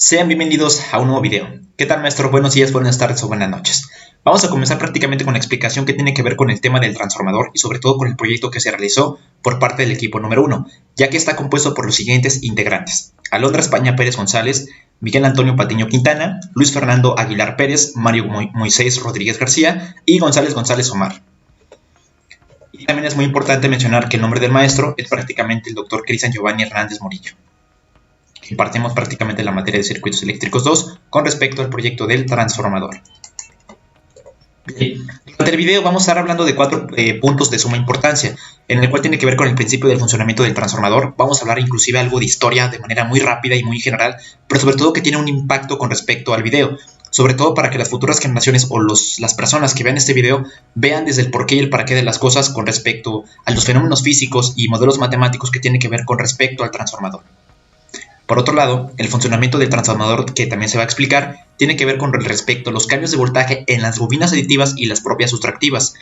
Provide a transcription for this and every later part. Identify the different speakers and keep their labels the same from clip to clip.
Speaker 1: Sean bienvenidos a un nuevo video. ¿Qué tal, maestro? Buenos días, buenas tardes o buenas noches. Vamos a comenzar prácticamente con la explicación que tiene que ver con el tema del transformador y sobre todo con el proyecto que se realizó por parte del equipo número 1, ya que está compuesto por los siguientes integrantes: Alondra España Pérez González, Miguel Antonio Patiño Quintana, Luis Fernando Aguilar Pérez, Mario Moisés Rodríguez García y González Omar. Y también es muy importante mencionar que el nombre del maestro es prácticamente el doctor Cristian Giovanni Hernández Morillo. Impartimos prácticamente la materia de circuitos eléctricos 2 con respecto al proyecto del transformador. Bien. Durante el video vamos a estar hablando de 4 puntos de suma importancia, en el cual tiene que ver con el principio del funcionamiento del transformador. Vamos a hablar inclusive algo de historia de manera muy rápida y muy general, pero sobre todo que tiene un impacto con respecto al video, sobre todo para que las futuras generaciones o las personas que vean este video vean desde el porqué y el para qué de las cosas con respecto a los fenómenos físicos y modelos matemáticos que tienen que ver con respecto al transformador. Por otro lado, el funcionamiento del transformador, que también se va a explicar, tiene que ver con respecto a los cambios de voltaje en las bobinas aditivas y las propias sustractivas,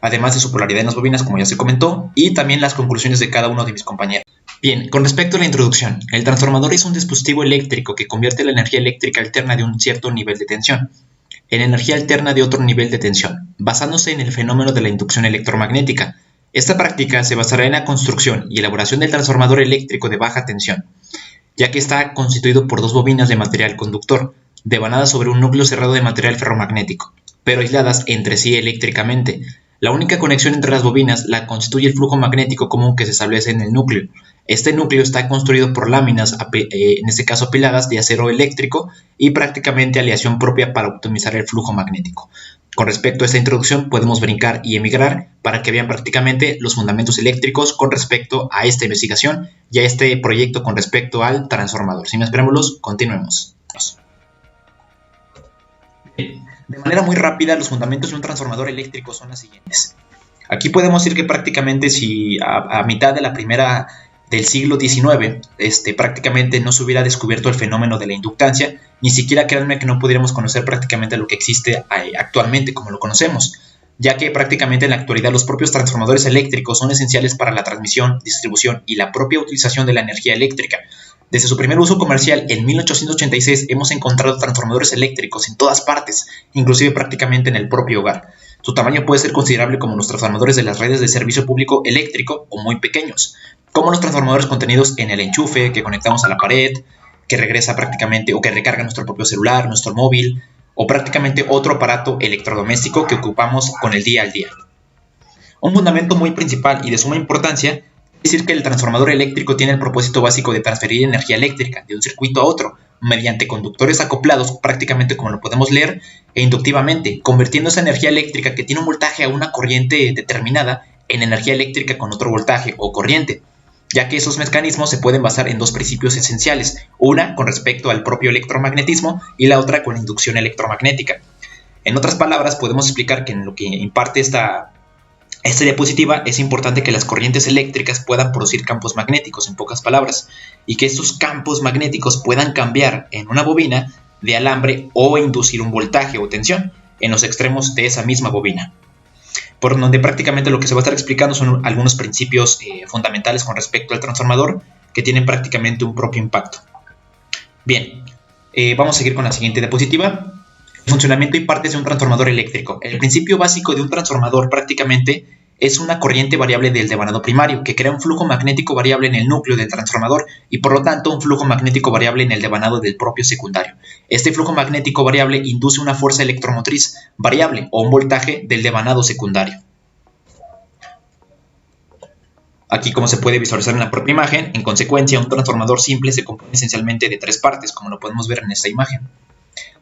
Speaker 1: además de su polaridad en las bobinas, como ya se comentó, y también las conclusiones de cada uno de mis compañeros. Bien, con respecto a la introducción, el transformador es un dispositivo eléctrico que convierte la energía eléctrica alterna de un cierto nivel de tensión en energía alterna de otro nivel de tensión, basándose en el fenómeno de la inducción electromagnética. Esta práctica se basará en la construcción y elaboración del transformador eléctrico de baja tensión, ya que está constituido por 2 bobinas de material conductor, devanadas sobre un núcleo cerrado de material ferromagnético, pero aisladas entre sí eléctricamente. La única conexión entre las bobinas la constituye el flujo magnético común que se establece en el núcleo. Este núcleo está construido por láminas, en este caso apiladas, de acero eléctrico y prácticamente aleación propia para optimizar el flujo magnético. Con respecto a esta introducción podemos brincar y emigrar para que vean prácticamente los fundamentos eléctricos con respecto a esta investigación y a este proyecto con respecto al transformador. Sin más preámbulos, continuemos. De manera muy rápida, los fundamentos de un transformador eléctrico son los siguientes. Aquí podemos decir que prácticamente si a mitad de la primera del siglo XIX prácticamente no se hubiera descubierto el fenómeno de la inductancia, ni siquiera créanme que no pudiéramos conocer prácticamente lo que existe actualmente como lo conocemos, ya que prácticamente en la actualidad los propios transformadores eléctricos son esenciales para la transmisión, distribución y la propia utilización de la energía eléctrica. Desde su primer uso comercial en 1886 hemos encontrado transformadores eléctricos en todas partes, inclusive prácticamente en el propio hogar. Su tamaño puede ser considerable como los transformadores de las redes de servicio público eléctrico o muy pequeños, como los transformadores contenidos en el enchufe que conectamos a la pared, que regresa prácticamente o que recarga nuestro propio celular, nuestro móvil o prácticamente otro aparato electrodoméstico que ocupamos con el día al día. Un fundamento muy principal y de suma importancia es decir que el transformador eléctrico tiene el propósito básico de transferir energía eléctrica de un circuito a otro mediante conductores acoplados, prácticamente como lo podemos leer, e inductivamente, convirtiendo esa energía eléctrica que tiene un voltaje a una corriente determinada en energía eléctrica con otro voltaje o corriente, ya que esos mecanismos se pueden basar en 2 principios esenciales, una con respecto al propio electromagnetismo y la otra con la inducción electromagnética. En otras palabras, podemos explicar que en lo que imparte esta diapositiva es importante que las corrientes eléctricas puedan producir campos magnéticos, en pocas palabras, y que estos campos magnéticos puedan cambiar en una bobina de alambre o inducir un voltaje o tensión en los extremos de esa misma bobina. Por donde prácticamente lo que se va a estar explicando son algunos principios fundamentales con respecto al transformador que tienen prácticamente un propio impacto. Bien, vamos a seguir con la siguiente diapositiva. Funcionamiento y partes de un transformador eléctrico. El principio básico de un transformador prácticamente es una corriente variable del devanado primario que crea un flujo magnético variable en el núcleo del transformador y por lo tanto un flujo magnético variable en el devanado del propio secundario. Este flujo magnético variable induce una fuerza electromotriz variable o un voltaje del devanado secundario. Aquí, como se puede visualizar en la propia imagen, en consecuencia un transformador simple se compone esencialmente de 3 partes, como lo podemos ver en esta imagen.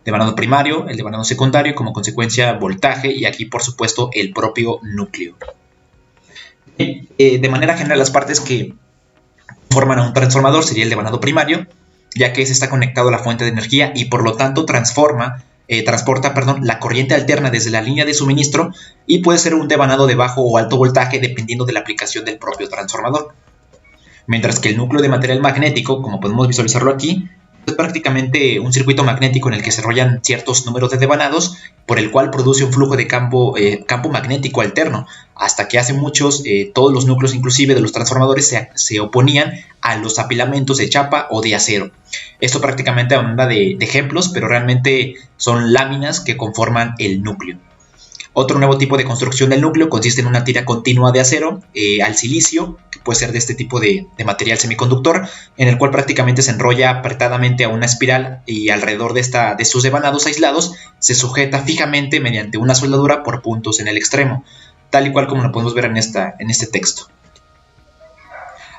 Speaker 1: Devanado primario, el devanado secundario, como consecuencia voltaje y aquí por supuesto el propio núcleo. De manera general las partes que forman a un transformador sería el devanado primario, ya que ese está conectado a la fuente de energía y por lo tanto transporta la corriente alterna desde la línea de suministro y puede ser un devanado de bajo o alto voltaje dependiendo de la aplicación del propio transformador. Mientras que el núcleo de material magnético, como podemos visualizarlo aquí, Es prácticamente un circuito magnético en el que se enrollan ciertos números de devanados, por el cual produce un flujo de campo magnético alterno, hasta que hace muchos, todos los núcleos inclusive de los transformadores se oponían a los apilamentos de chapa o de acero. Esto prácticamente habla de ejemplos, pero realmente son láminas que conforman el núcleo. Otro nuevo tipo de construcción del núcleo consiste en una tira continua de acero al silicio, que puede ser de este tipo de material semiconductor, en el cual prácticamente se enrolla apretadamente a una espiral y alrededor de sus devanados aislados se sujeta fijamente mediante una soldadura por puntos en el extremo, tal y cual como lo podemos ver en este texto.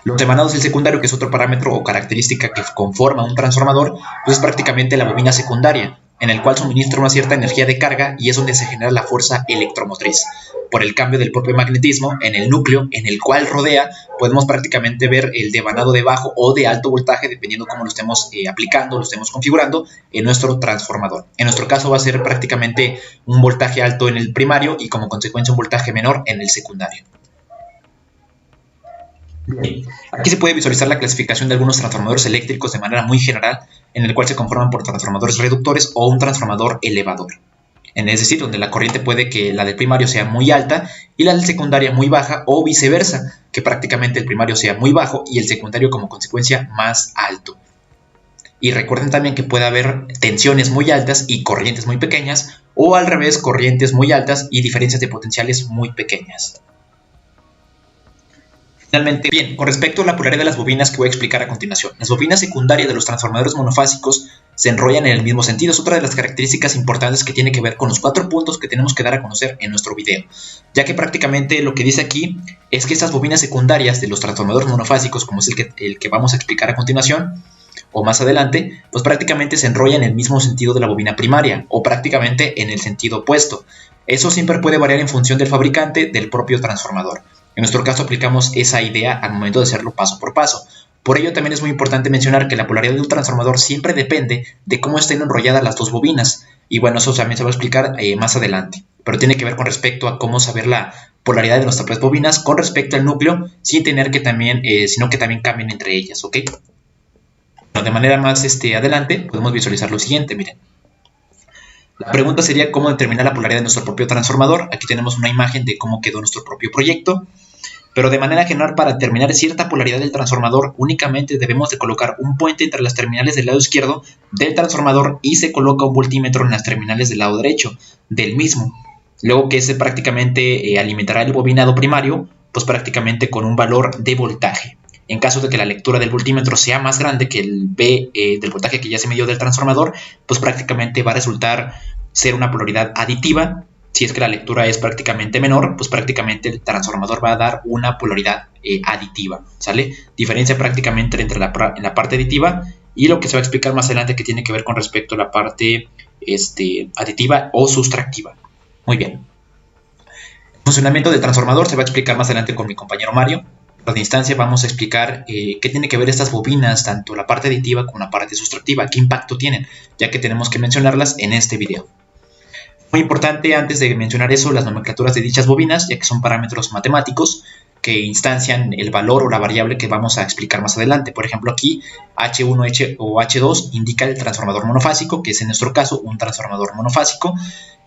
Speaker 1: Los devanados del secundario, que es otro parámetro o característica que conforma un transformador, pues es prácticamente la bobina secundaria, en el cual suministra una cierta energía de carga y es donde se genera la fuerza electromotriz. Por el cambio del propio magnetismo en el núcleo en el cual rodea, podemos prácticamente ver el devanado de bajo o de alto voltaje, dependiendo cómo lo estemos aplicando, lo estemos configurando en nuestro transformador. En nuestro caso va a ser prácticamente un voltaje alto en el primario y como consecuencia un voltaje menor en el secundario. Bien. Aquí se puede visualizar la clasificación de algunos transformadores eléctricos de manera muy general, en el cual se conforman por transformadores reductores o un transformador elevador. Es decir, donde la corriente puede que la del primario sea muy alta y la del secundario muy baja, o viceversa, que prácticamente el primario sea muy bajo y el secundario como consecuencia más alto. Y recuerden también que puede haber tensiones muy altas y corrientes muy pequeñas, o al revés, corrientes muy altas y diferencias de potenciales muy pequeñas. Finalmente, bien, con respecto a la polaridad de las bobinas que voy a explicar a continuación. Las bobinas secundarias de los transformadores monofásicos se enrollan en el mismo sentido. Es otra de las características importantes que tiene que ver con los 4 puntos que tenemos que dar a conocer en nuestro video, ya que prácticamente lo que dice aquí es que estas bobinas secundarias de los transformadores monofásicos, como es el que vamos a explicar a continuación o más adelante, pues prácticamente se enrollan en el mismo sentido de la bobina primaria o prácticamente en el sentido opuesto. Eso siempre puede variar en función del fabricante del propio transformador. En nuestro caso aplicamos esa idea al momento de hacerlo paso por paso. Por ello también es muy importante mencionar que la polaridad de un transformador siempre depende de cómo estén enrolladas las dos bobinas. Y bueno, eso también se va a explicar más adelante. Pero tiene que ver con respecto a cómo saber la polaridad de nuestras tres bobinas con respecto al núcleo, sin tener que también, sino que también cambien entre ellas, ¿ok? Bueno, de manera más adelante podemos visualizar lo siguiente, miren. La pregunta sería cómo determinar la polaridad de nuestro propio transformador. Aquí tenemos una imagen de cómo quedó nuestro propio proyecto. Pero de manera general, para determinar cierta polaridad del transformador, únicamente debemos de colocar un puente entre las terminales del lado izquierdo del transformador y se coloca un voltímetro en las terminales del lado derecho del mismo. Luego que ese prácticamente alimentará el bobinado primario, pues prácticamente con un valor de voltaje. En caso de que la lectura del voltímetro sea más grande que el V del voltaje que ya se midió del transformador, pues prácticamente va a resultar ser una polaridad aditiva. Si es que la lectura es prácticamente menor, pues prácticamente el transformador va a dar una polaridad aditiva, ¿sale? Diferencia prácticamente entre la parte aditiva y lo que se va a explicar más adelante que tiene que ver con respecto a la parte aditiva o sustractiva. Muy bien. El funcionamiento del transformador se va a explicar más adelante con mi compañero Mario. Pero de instancia vamos a explicar qué tiene que ver estas bobinas, tanto la parte aditiva como la parte sustractiva, qué impacto tienen, ya que tenemos que mencionarlas en este video. Muy importante antes de mencionar eso, las nomenclaturas de dichas bobinas, ya que son parámetros matemáticos que instancian el valor o la variable que vamos a explicar más adelante. Por ejemplo, aquí H1 o H2 indica el transformador monofásico, que es en nuestro caso un transformador monofásico,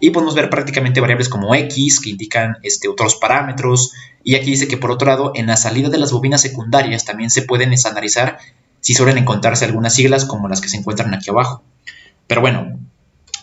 Speaker 1: y podemos ver prácticamente variables como X, que indican otros parámetros, y aquí dice que por otro lado, en la salida de las bobinas secundarias también se pueden estandarizar si suelen encontrarse algunas siglas como las que se encuentran aquí abajo. Pero bueno,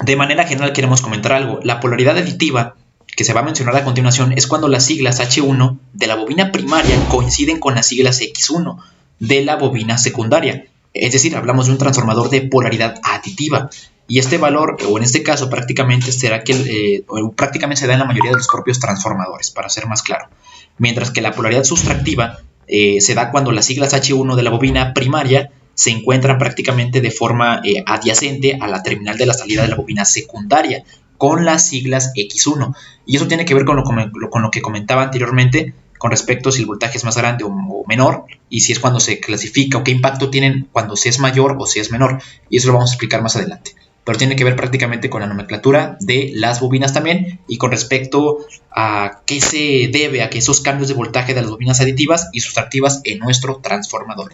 Speaker 1: de manera general queremos comentar algo. La polaridad aditiva que se va a mencionar a continuación es cuando las siglas H1 de la bobina primaria coinciden con las siglas X1 de la bobina secundaria. Es decir, hablamos de un transformador de polaridad aditiva. Y este valor, o en este caso prácticamente será que prácticamente se da en la mayoría de los propios transformadores, para ser más claro. Mientras que la polaridad sustractiva se da cuando las siglas H1 de la bobina primaria se encuentran prácticamente de forma adyacente a la terminal de la salida de la bobina secundaria, con las siglas X1. Y eso tiene que ver con lo que comentaba anteriormente, con respecto a si el voltaje es más grande o menor, y si es cuando se clasifica o qué impacto tienen cuando se es mayor o si es menor. Y eso lo vamos a explicar más adelante. Pero tiene que ver prácticamente con la nomenclatura de las bobinas también, y con respecto a qué se debe a que esos cambios de voltaje de las bobinas aditivas y sustractivas en nuestro transformador.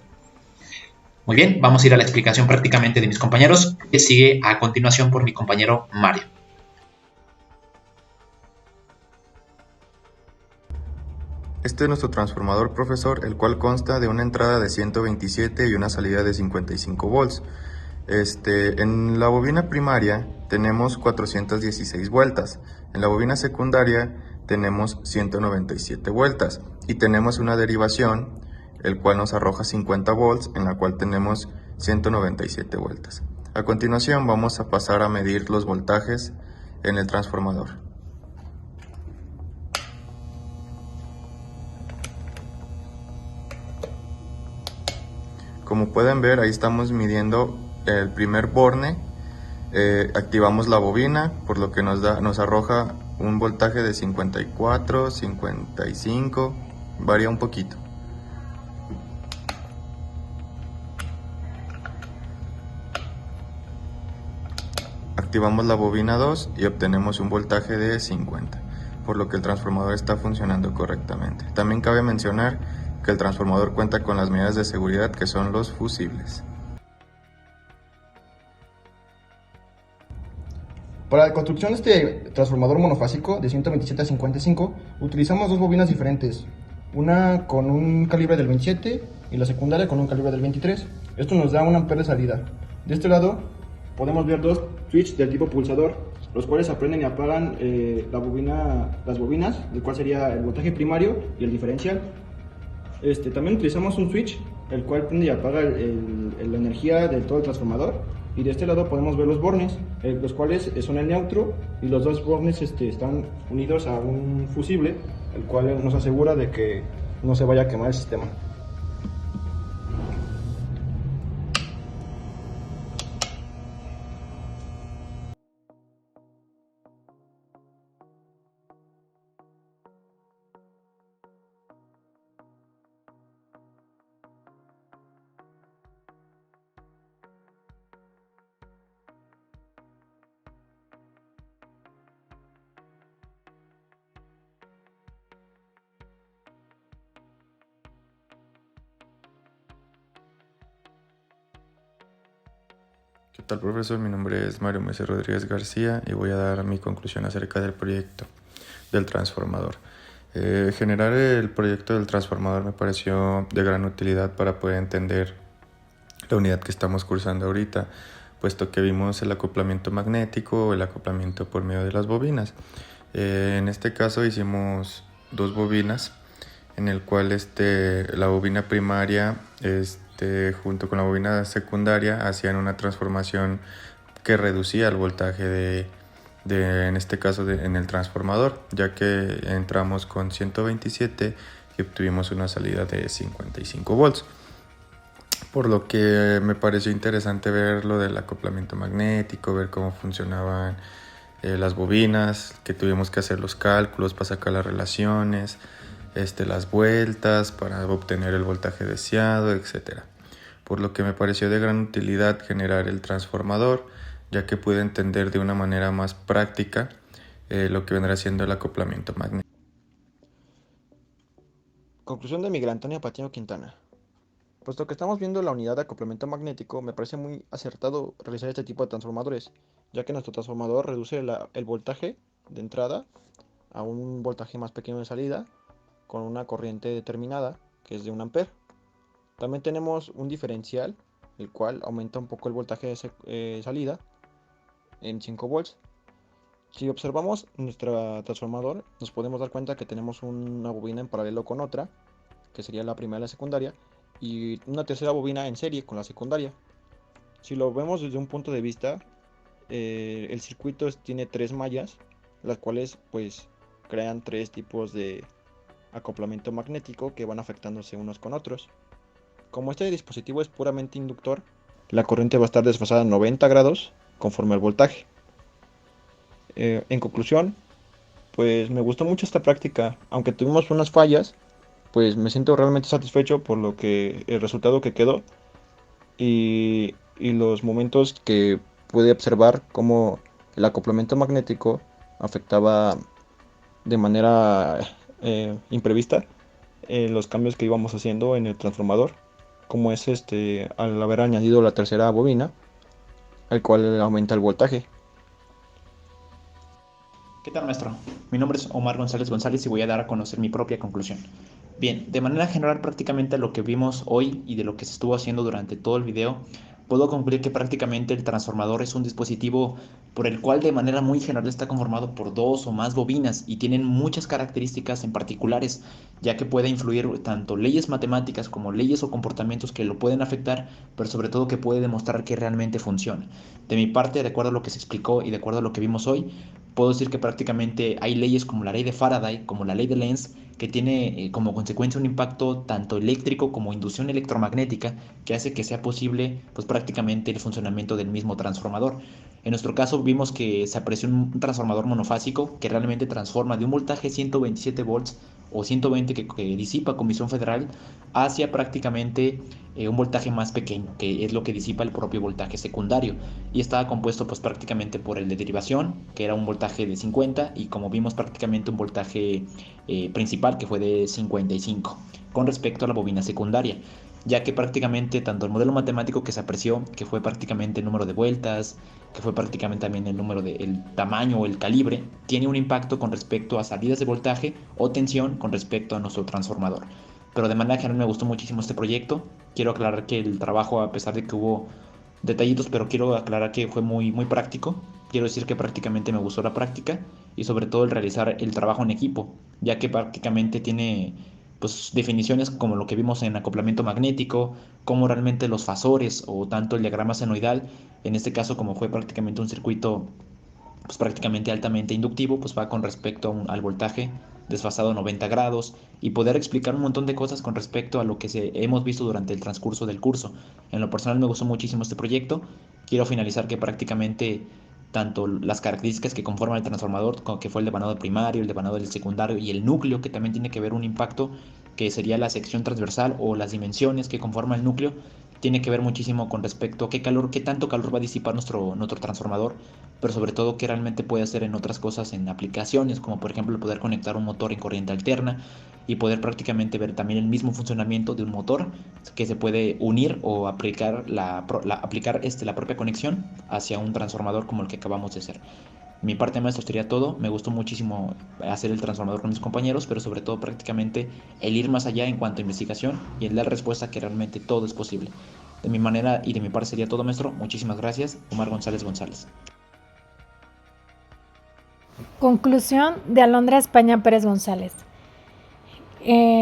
Speaker 1: Muy bien, vamos a ir a la explicación prácticamente de mis compañeros, que sigue a continuación por mi compañero Mario.
Speaker 2: Este es nuestro transformador, profesor, el cual consta de una entrada de 127 y una salida de 55 volts. En la bobina primaria tenemos 416 vueltas, en la bobina secundaria tenemos 197 vueltas y tenemos una derivación, el cual nos arroja 50 volts, en la cual tenemos 197 vueltas. A continuación vamos a pasar a medir los voltajes en el transformador. Como pueden ver, ahí estamos midiendo el primer borne. Activamos la bobina, por lo que nos arroja un voltaje de 54, 55, varía un poquito. Activamos la bobina 2 y obtenemos un voltaje de 50, por lo que el transformador está funcionando correctamente. También cabe mencionar que el transformador cuenta con las medidas de seguridad, que son los fusibles.
Speaker 3: Para la construcción de este transformador monofásico de 127 a 55 utilizamos dos bobinas diferentes, una con un calibre del 27 y la secundaria con un calibre del 23. Esto nos da 1 ampere de salida. De este lado podemos ver dos switches del tipo pulsador, los cuales aprenden y apagan las bobinas, el cual sería el voltaje primario y el diferencial. También utilizamos un switch, el cual prende y apaga la energía de todo el transformador. Y de este lado podemos ver los bornes, los cuales son el neutro, y los dos bornes están unidos a un fusible, el cual nos asegura de que no se vaya a quemar el sistema.
Speaker 2: ¿Qué tal, profesor? Mi nombre es Mario Moisés Rodríguez García y voy a dar mi conclusión acerca del proyecto del transformador. Generar el proyecto del transformador me pareció de gran utilidad para poder entender la unidad que estamos cursando ahorita, puesto que vimos el acoplamiento magnético o el acoplamiento por medio de las bobinas. En este caso hicimos dos bobinas, en el cual la bobina primaria junto con la bobina secundaria hacían una transformación que reducía el voltaje en este caso en el transformador, ya que entramos con 127 y obtuvimos una salida de 55 volts. Por lo que me pareció interesante ver lo del acoplamiento magnético, ver cómo funcionaban las bobinas, que tuvimos que hacer los cálculos para sacar las relaciones, las vueltas para obtener el voltaje deseado, etc. Por lo que me pareció de gran utilidad generar el transformador, ya que pude entender de una manera más práctica lo que vendrá siendo el acoplamiento magnético.
Speaker 3: Conclusión de Miguel Antonio Patiño Quintana. Puesto que estamos viendo la unidad de acoplamiento magnético, me parece muy acertado realizar este tipo de transformadores, ya que nuestro transformador reduce el voltaje de entrada a un voltaje más pequeño de salida, con una corriente determinada, que es de 1 ampere. También tenemos un diferencial, el cual aumenta un poco el voltaje de salida en 5 volts. Si observamos nuestro transformador, nos podemos dar cuenta que tenemos una bobina en paralelo con otra, que sería la primera y la secundaria, y una tercera bobina en serie con la secundaria. Si lo vemos desde un punto de vista, el circuito tiene 3 mallas, las cuales pues crean 3 tipos de acoplamiento magnético que van afectándose unos con otros. Como este dispositivo es puramente inductor, la corriente va a estar desfasada a 90 grados conforme al voltaje. En conclusión, pues me gustó mucho esta práctica, aunque tuvimos unas fallas, pues me siento realmente satisfecho por el resultado que quedó y los momentos que pude observar cómo el acoplamiento magnético afectaba de manera imprevista los cambios que íbamos haciendo en el transformador. como es al haber añadido la tercera bobina, el cual aumenta el voltaje.
Speaker 1: ¿Qué tal, maestro? Mi nombre es Omar González González y voy a dar a conocer mi propia conclusión. Bien, de manera general, prácticamente lo que vimos hoy y de lo que se estuvo haciendo durante todo el video, puedo concluir que prácticamente el transformador es un dispositivo por el cual de manera muy general está conformado por dos o más bobinas y tienen muchas características en particulares, ya que puede influir tanto leyes matemáticas como leyes o comportamientos que lo pueden afectar, pero sobre todo que puede demostrar que realmente funciona. De mi parte, de acuerdo a lo que se explicó y de acuerdo a lo que vimos hoy, puedo decir que prácticamente hay leyes como la ley de Faraday, como la ley de Lenz, que tiene como consecuencia un impacto tanto eléctrico como inducción electromagnética que hace que sea posible pues prácticamente el funcionamiento del mismo transformador. En nuestro caso vimos que se apreció un transformador monofásico que realmente transforma de un voltaje 127 volts o 120 que disipa Comisión Federal hacia prácticamente un voltaje más pequeño, que es lo que disipa el propio voltaje secundario. Y estaba compuesto pues prácticamente por el de derivación, que era un voltaje de 50, y como vimos prácticamente un voltaje principal que fue de 55, con respecto a la bobina secundaria, ya que prácticamente tanto el modelo matemático que se apreció, que fue prácticamente el número de vueltas, que fue prácticamente también el número de el tamaño o el calibre, tiene un impacto con respecto a salidas de voltaje o tensión con respecto a nuestro transformador. Pero de manera general me gustó muchísimo este proyecto. Quiero aclarar que el trabajo, a pesar de que hubo detallitos, pero quiero aclarar que fue muy práctico. Quiero decir que prácticamente me gustó la práctica y sobre todo el realizar el trabajo en equipo, ya que prácticamente tiene pues definiciones como lo que vimos en acoplamiento magnético, como realmente los fasores o tanto el diagrama senoidal, en este caso como fue prácticamente un circuito pues prácticamente altamente inductivo, pues va con respecto al voltaje desfasado 90 grados y poder explicar un montón de cosas con respecto a lo que hemos visto durante el transcurso del curso. En lo personal me gustó muchísimo este proyecto. Quiero finalizar que prácticamente tanto las características que conforman el transformador, como que fue el devanado primario, el devanado del secundario y el núcleo, que también tiene que ver un impacto, que sería la sección transversal o las dimensiones que conforman el núcleo, tiene que ver muchísimo con respecto a qué calor, qué tanto calor va a disipar nuestro transformador, pero sobre todo qué realmente puede hacer en otras cosas, en aplicaciones, como por ejemplo poder conectar un motor en corriente alterna y poder prácticamente ver también el mismo funcionamiento de un motor que se puede unir o aplicar la propia conexión hacia un transformador como el que acabamos de hacer. Mi parte maestro sería todo. Me gustó muchísimo hacer el transformador con mis compañeros, pero sobre todo prácticamente el ir más allá en cuanto a investigación y el dar respuesta que realmente todo es posible. De mi manera y de mi parte sería todo, maestro. Muchísimas gracias. Omar González González.
Speaker 4: Conclusión de Alondra España Pérez González.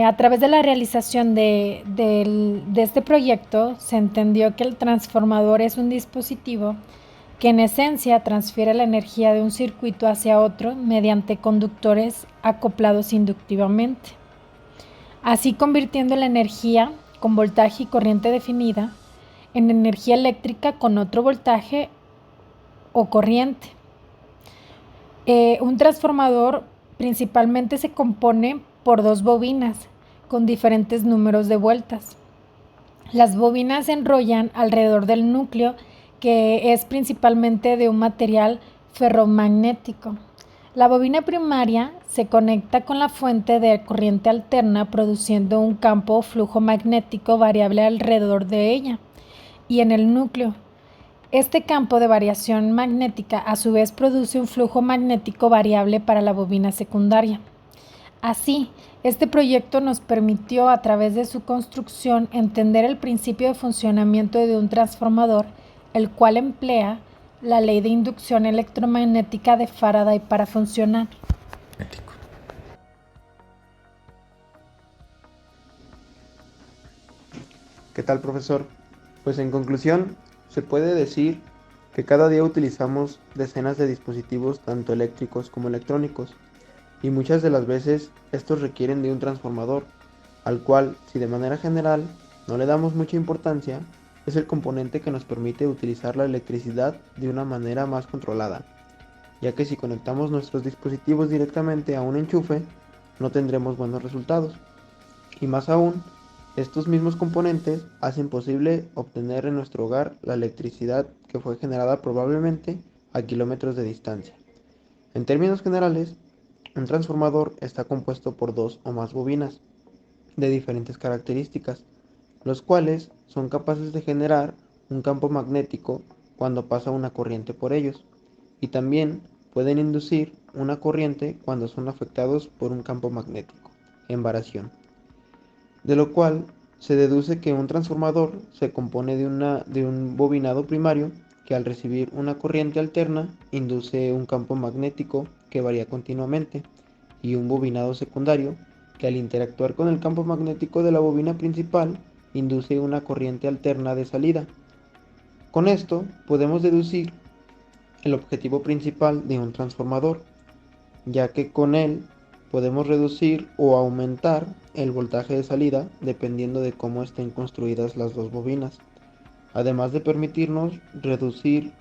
Speaker 4: A través de la realización de este proyecto se entendió que el transformador es un dispositivo que en esencia transfiere la energía de un circuito hacia otro mediante conductores acoplados inductivamente, así convirtiendo la energía con voltaje y corriente definida en energía eléctrica con otro voltaje o corriente. Un transformador principalmente se compone por dos bobinas con diferentes números de vueltas. Las bobinas se enrollan alrededor del núcleo, que es principalmente de un material ferromagnético. La bobina primaria se conecta con la fuente de corriente alterna, produciendo un campo o flujo magnético variable alrededor de ella y en el núcleo. Este campo de variación magnética a su vez produce un flujo magnético variable para la bobina secundaria. Así, este proyecto nos permitió a través de su construcción entender el principio de funcionamiento de un transformador, el cual emplea la ley de inducción electromagnética de Faraday para funcionar.
Speaker 2: Ético.
Speaker 3: ¿Qué tal, profesor? Pues en conclusión, se puede decir que cada día utilizamos decenas de dispositivos tanto eléctricos como electrónicos, y muchas de las veces estos requieren de un transformador, al cual, si de manera general no le damos mucha importancia, es el componente que nos permite utilizar la electricidad de una manera más controlada, ya que si conectamos nuestros dispositivos directamente a un enchufe, no tendremos buenos resultados. Y más aún, estos mismos componentes hacen posible obtener en nuestro hogar la electricidad que fue generada probablemente a kilómetros de distancia. En términos generales, un transformador está compuesto por dos o más bobinas de diferentes características, los cuales son capaces de generar un campo magnético cuando pasa una corriente por ellos, y también pueden inducir una corriente cuando son afectados por un campo magnético en variación, de lo cual se deduce que un transformador se compone de un bobinado primario que al recibir una corriente alterna induce un campo magnético que varía continuamente, y un bobinado secundario que al interactuar con el campo magnético de la bobina principal induce una corriente alterna de salida. Con esto podemos deducir el objetivo principal de un transformador, ya que con él podemos reducir o aumentar el voltaje de salida dependiendo de cómo estén construidas las dos bobinas, además de permitirnos reducir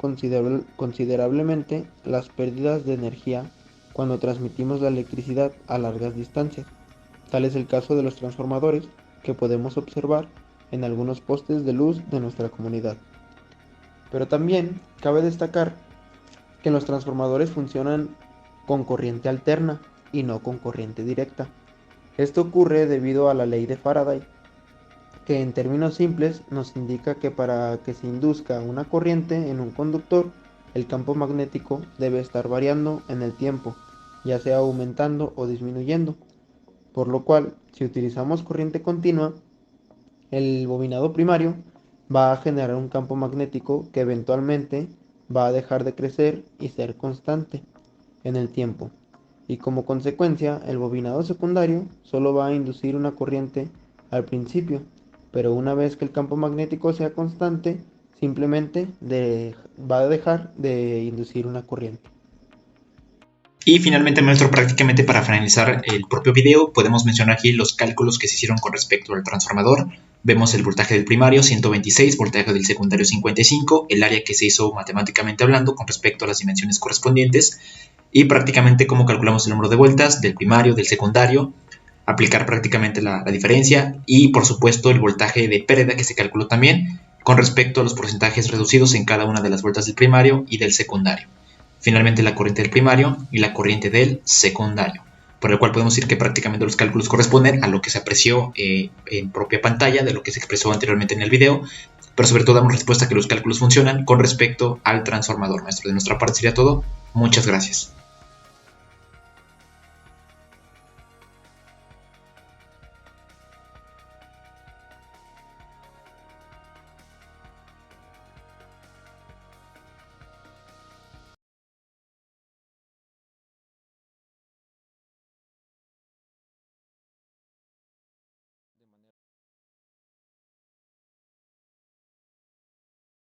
Speaker 3: considerablemente las pérdidas de energía cuando transmitimos la electricidad a largas distancias. Tal es el caso de los transformadores que podemos observar en algunos postes de luz de nuestra comunidad. Pero también cabe destacar que los transformadores funcionan con corriente alterna y no con corriente directa. Esto ocurre debido a la ley de Faraday, que en términos simples nos indica que para que se induzca una corriente en un conductor, el campo magnético debe estar variando en el tiempo, ya sea aumentando o disminuyendo, por lo cual, si utilizamos corriente continua, el bobinado primario va a generar un campo magnético que eventualmente va a dejar de crecer y ser constante en el tiempo, y como consecuencia el bobinado secundario solo va a inducir una corriente al principio, pero una vez que el campo magnético sea constante, simplemente va a dejar de inducir una corriente.
Speaker 1: Y finalmente, maestro, prácticamente para finalizar el propio video, podemos mencionar aquí los cálculos que se hicieron con respecto al transformador. Vemos el voltaje del primario 126, voltaje del secundario 55, el área que se hizo matemáticamente hablando con respecto a las dimensiones correspondientes, y prácticamente cómo calculamos el número de vueltas del primario, del secundario, aplicar prácticamente la diferencia, y por supuesto el voltaje de pérdida que se calculó también con respecto a los porcentajes reducidos en cada una de las vueltas del primario y del secundario. Finalmente la corriente del primario y la corriente del secundario, por el cual podemos decir que prácticamente los cálculos corresponden a lo que se apreció en propia pantalla, de lo que se expresó anteriormente en el video, pero sobre todo damos respuesta a que los cálculos funcionan con respecto al transformador. Maestro, de nuestra parte sería todo. Muchas gracias.